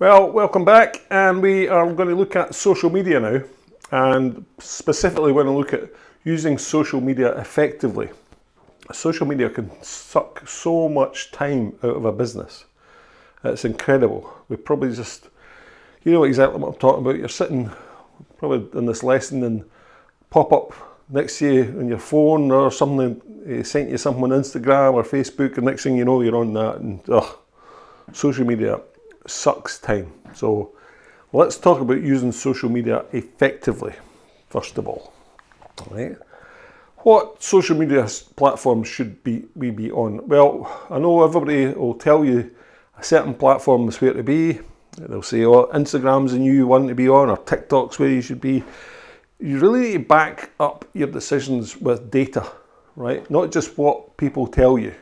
Well, welcome back, and we are going to look at social media now, and specifically we're going to look at using social media effectively. Social media can suck so much time out of a business. It's incredible. We probably just, you know exactly what I'm talking about. You're sitting probably in this lesson and pop up next to you on your phone or something, sent you something on Instagram or Facebook, and next thing you know you're on that, and social media sucks time. So let's talk about using social media effectively, first of all. Right? What social media platforms should we be on? Well, I know everybody will tell you a certain platform is where to be. They'll say, oh, Instagram's the new one to be on, or TikTok's where you should be. You really need to back up your decisions with data, right? Not just what people tell you.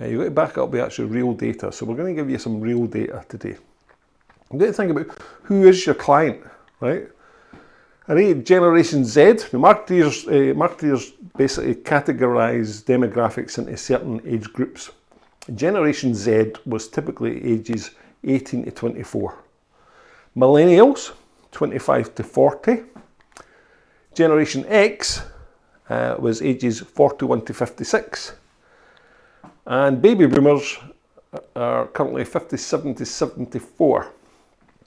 You've got to back up with actual real data. So we're going to give you some real data today. You've got to think about who is your client, right? Generation Z, the marketers basically categorise demographics into certain age groups. Generation Z was typically ages 18 to 24. Millennials, 25 to 40. Generation X was ages 41 to 56. And baby boomers are currently 57 to 74.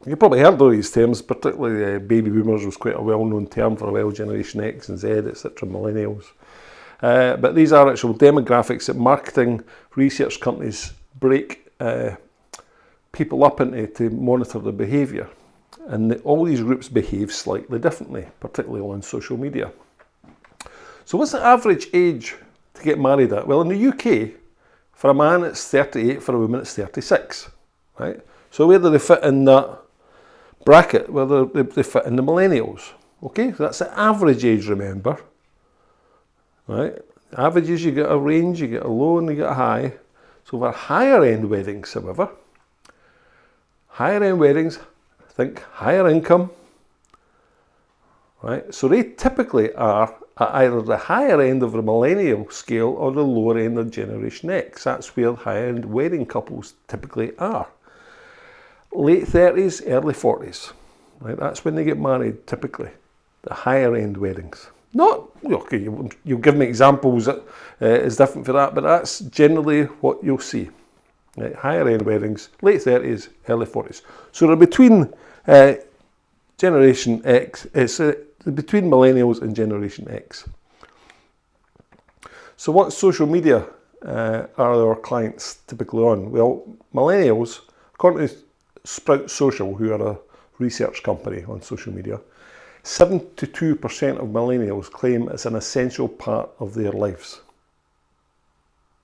You've probably heard of these terms, particularly baby boomers was quite a well-known term for a while, Generation X and Z, etc., millennials. But these are actual demographics that marketing research companies break people up into to monitor their behaviour. And all these groups behave slightly differently, particularly on social media. So what's the average age to get married at? Well, in the UK, for a man it's 38, for a woman it's 36, right? So where do they fit in that bracket? Well, they fit in the millennials, okay? So that's the average age, remember, right? Averages, you get a range, you get a low and you get a high. So for higher end weddings, however, think higher income, right? So they typically are at either the higher end of the millennial scale or the lower end of Generation X. That's where higher end wedding couples typically are. Late 30s, early 40s, right? That's when they get married typically, the higher end weddings. Not, okay, you'll give me examples that is different for that, but that's generally what you'll see. Right? Higher end weddings, late 30s, early 40s. So they're between Generation X, between millennials and Generation X. So what social media are our clients typically on? Well, millennials, according to Sprout Social, who are a research company on social media, 72% of millennials claim it's an essential part of their lives.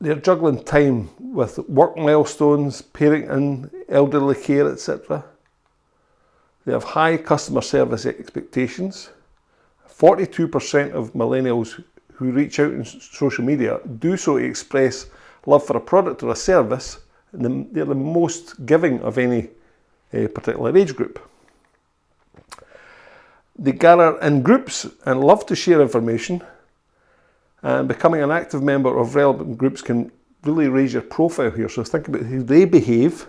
They're juggling time with work milestones, parenting, elderly care, etc. They have high customer service expectations. 42% of millennials who reach out on social media do so to express love for a product or a service, and they're the most giving of any particular age group. They gather in groups and love to share information, and becoming an active member of relevant groups can really raise your profile here. So think about how they behave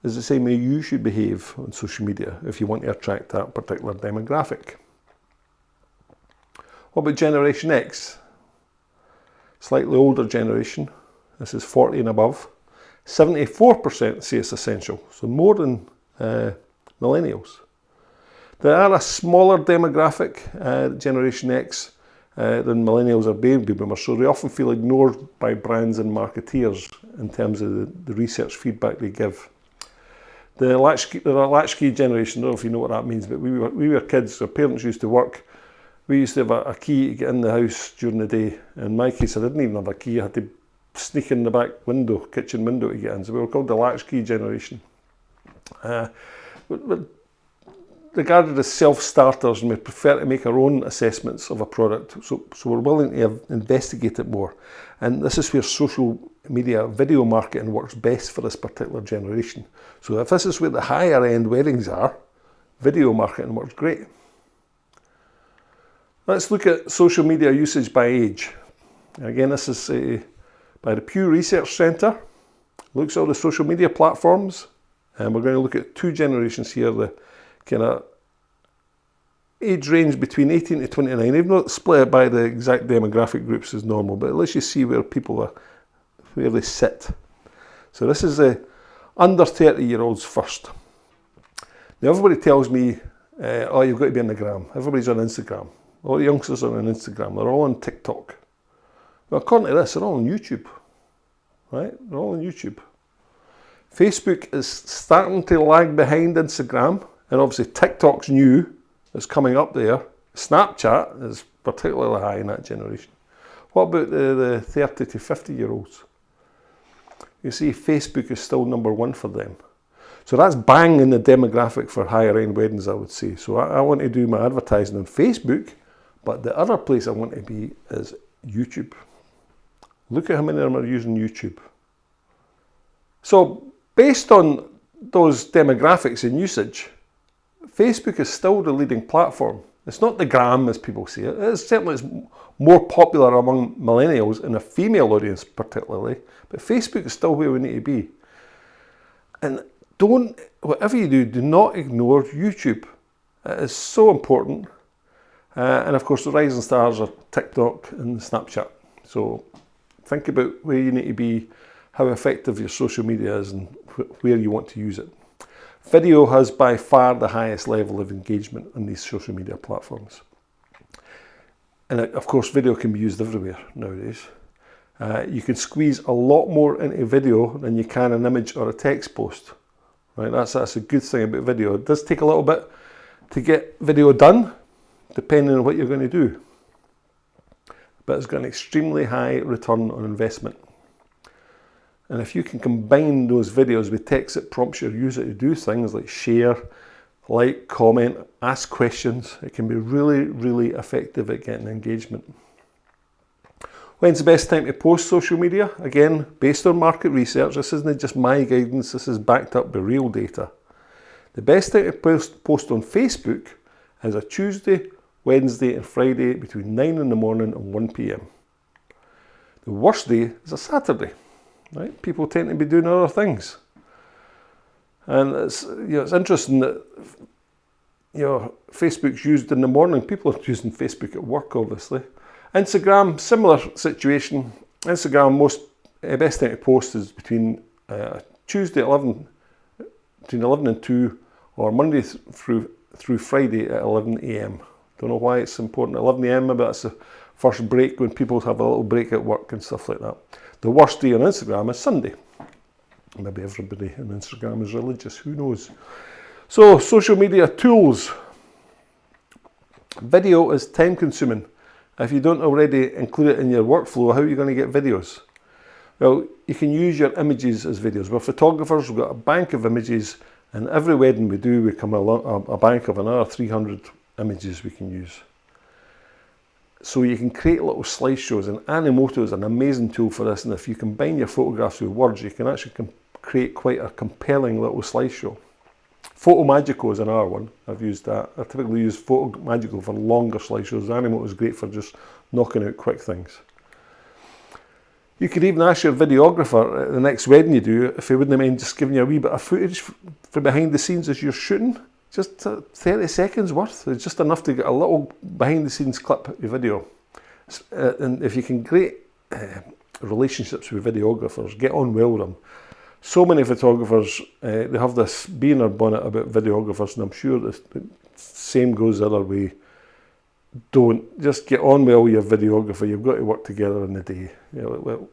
is the same way you should behave on social media if you want to attract that particular demographic. What about Generation X? Slightly older generation. This is 40 and above. 74% say it's essential, so more than millennials. They are a smaller demographic, Generation X, than millennials or baby boomers, so they often feel ignored by brands and marketeers in terms of the research feedback they give. They're a latchkey generation. I don't know if you know what that means, but we were kids, our parents used to work. We used to have a key to get in the house during the day. In my case, I didn't even have a key. I had to sneak in the back window, kitchen window to get in. So we were called the latchkey generation. We're regarded as self-starters, and we prefer to make our own assessments of a product. So we're willing to investigate it more. And this is where social media video marketing works best for this particular generation. So if this is where the higher end weddings are, video marketing works great. Let's look at social media usage by age. Again, this is by the Pew Research Centre. Looks at all the social media platforms And we're going to look at two generations here, the kind of age range between 18 to 29. They've not split it by the exact demographic groups as normal, but at least you see where people are, where they sit. So this is the under 30-year-olds first. Now everybody tells me, oh, you've got to be on the gram. Everybody's on Instagram. All the youngsters are on Instagram. They're all on TikTok. Well, according to this, they're all on YouTube. Right? They're all on YouTube. Facebook is starting to lag behind Instagram, and obviously TikTok's new. It's coming up there. Snapchat is particularly high in that generation. What about the 30 to 50-year-olds? You see, Facebook is still number one for them. So that's bang in the demographic for higher end weddings, I would say. So I want to do my advertising on Facebook, but the other place I want to be is YouTube. Look at how many of them are using YouTube. So based on those demographics and usage, Facebook is still the leading platform. It's not the gram as people say it. It's certainly more popular among millennials and a female audience particularly, but Facebook is still where we need to be. And whatever you do, do not ignore YouTube. It is so important. And of course the rising stars are TikTok and Snapchat. So think about where you need to be, how effective your social media is and where you want to use it. Video has by far the highest level of engagement on these social media platforms. And of course, video can be used everywhere nowadays. You can squeeze a lot more into video than you can an image or a text post. Right? That's a good thing about video. It does take a little bit to get video done, depending on what you're going to do. But it's got an extremely high return on investment. And if you can combine those videos with text that prompts your user to do things like share, like, comment, ask questions, it can be really, really effective at getting engagement. When's the best time to post social media? Again, based on market research, this isn't just my guidance, this is backed up by real data. The best time to post on Facebook is a Tuesday, Wednesday and Friday between 9 in the morning and 1 p.m. The worst day is a Saturday. Right? People tend to be doing other things. And it's interesting that Facebook's used in the morning. People are using Facebook at work, obviously. Instagram, similar situation. Instagram, best time to post is between Tuesday between 11 and 2, or Monday through Friday at 11 a.m. Don't know why it's important at 11 a.m. Maybe that's the first break when people have a little break at work and stuff like that. The worst day on Instagram is Sunday. Maybe everybody on Instagram is religious, who knows. So, social media tools. Video is time consuming. If you don't already include it in your workflow, how are you going to get videos? Well, you can use your images as videos. We're photographers, we've got a bank of images, and every wedding we do, we come a bank of another 300 images we can use. So you can create little slideshows, and Animoto is an amazing tool for this, and if you combine your photographs with words, you can actually create quite a compelling little slideshow. Photomagico is another one. I've used that. I typically use Photomagico for longer slideshows. Animoto is great for just knocking out quick things. You could even ask your videographer at the next wedding you do if he wouldn't mind just giving you a wee bit of footage for behind the scenes as you're shooting. Just 30 seconds worth. It's just enough to get a little behind the scenes clip of your video. And if you can create relationships with videographers, get on well with them. So many photographers, they have this bee in their bonnet about videographers, and I'm sure the same goes the other way. Don't just get on well with your videographer. You've got to work together in the day. It'll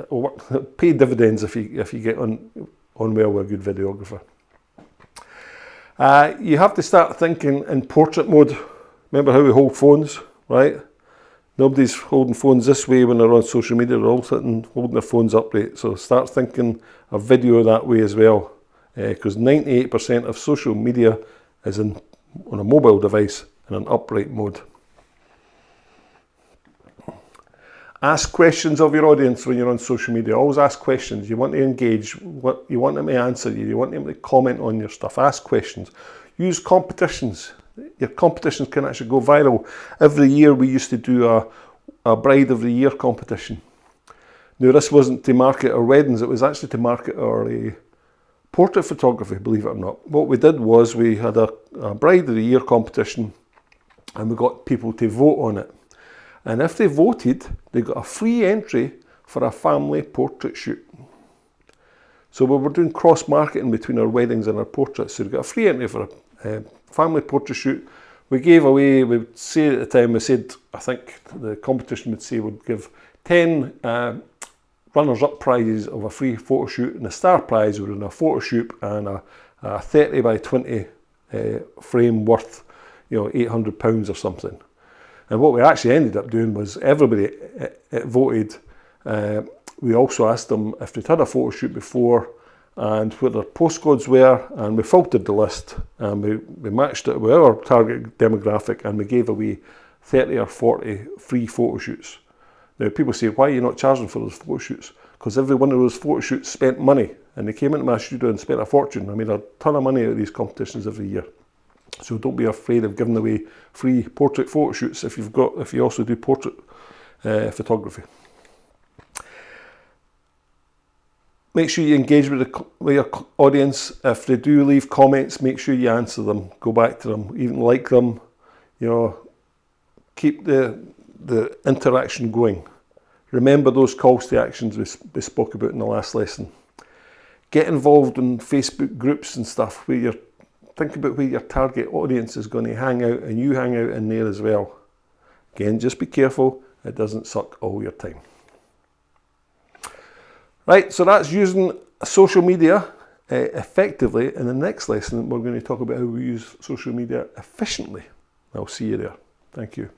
work, pay dividends if you get on well with a good videographer. You have to start thinking in portrait mode. Remember how we hold phones, right? Nobody's holding phones this way when they're on social media. They're all sitting holding their phones upright. So start thinking of video that way as well, because 98% of social media is on a mobile device in an upright mode. Ask questions of your audience when you're on social media. Always ask questions. You want to engage. You want them to answer you. You want them to comment on your stuff. Ask questions. Use competitions. Your competitions can actually go viral. Every year we used to do a Bride of the Year competition. Now this wasn't to market our weddings. It was actually to market our portrait photography, believe it or not. What we did was we had a Bride of the Year competition, and we got people to vote on it. And if they voted, they got a free entry for a family portrait shoot. So we were doing cross-marketing between our weddings and our portraits. So we got a free entry for a family portrait shoot. We gave away, we would say at the time, we said, I think the competition would say we'd give 10 runners-up prizes of a free photo shoot, and the star prize would be a photo shoot and a 30 by 20 frame worth, £800 or something. And what we actually ended up doing was everybody voted. We also asked them if they'd had a photo shoot before and what their postcodes were, and we filtered the list, and we matched it with our target demographic, and we gave away 30 or 40 free photo shoots. Now people say, why are you not charging for those photo shoots? Because every one of those photo shoots spent money, and they came into my studio and spent a fortune. I made a ton of money out of these competitions every year. So don't be afraid of giving away free portrait photo shoots if you also do portrait photography. Make sure you engage with your audience. If they do leave comments, make sure you answer them. Go back to them, even like them. Keep the interaction going. Remember those calls to actions we spoke about in the last lesson. Get involved in Facebook groups and stuff where think about where your target audience is going to hang out, and you hang out in there as well. Again, just be careful it doesn't suck all your time. Right, so that's using social media effectively. In the next lesson, we're going to talk about how we use social media efficiently. I'll see you there. Thank you.